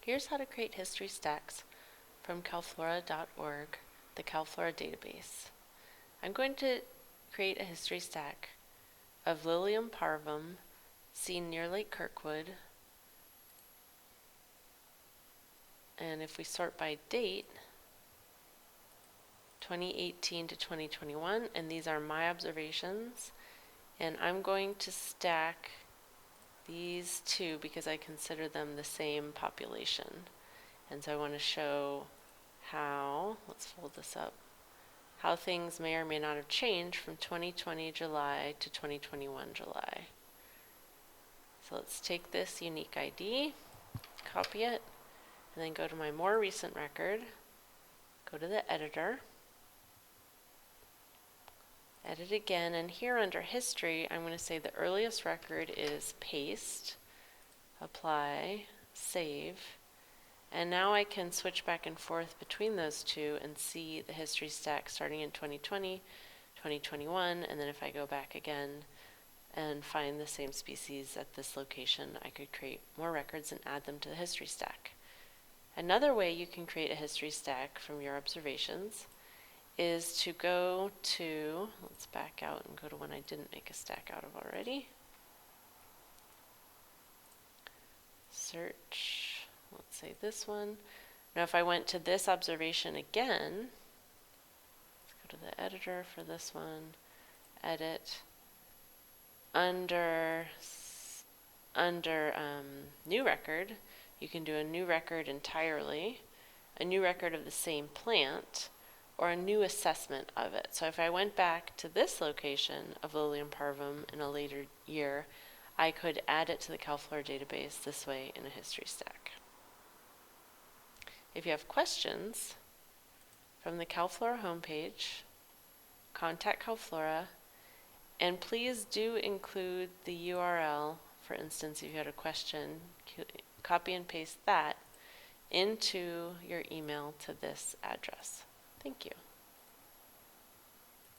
Here's how to create history stacks from calflora.org, the CalFlora database. I'm going to create a history stack of Lilium parvum seen near Lake Kirkwood. And if we sort by date, 2018 to 2021, and these are my observations, and I'm going to stack these two because I consider them the same population. And so I want to show how, let's fold this up, how things may or may not have changed from 2020 July to 2021 July. So let's take this unique ID, copy it, and then go to my more recent record, go to the editor, edit again, and here under history, I'm going to say the earliest record is paste, apply, save, and now I can switch back and forth between those two and see the history stack starting in 2020, 2021, and then if I go back again and find the same species at this location, I could create more records and add them to the history stack. Another way you can create a history stack from your observations is to go to, let's back out and go to one I didn't make a stack out of already. Search, let's say this one. Now if I went to this observation again, let's go to the editor for this one, edit, under new record, you can do a new record entirely, a new record of the same plant, or a new assessment of it. So if I went back to this location of Lilium parvum in a later year, I could add it to the CalFlora database this way in a history stack. If you have questions, from the CalFlora homepage, contact CalFlora, and please do include the URL. For instance, if you had a question, copy and paste that into your email to this address. Thank you.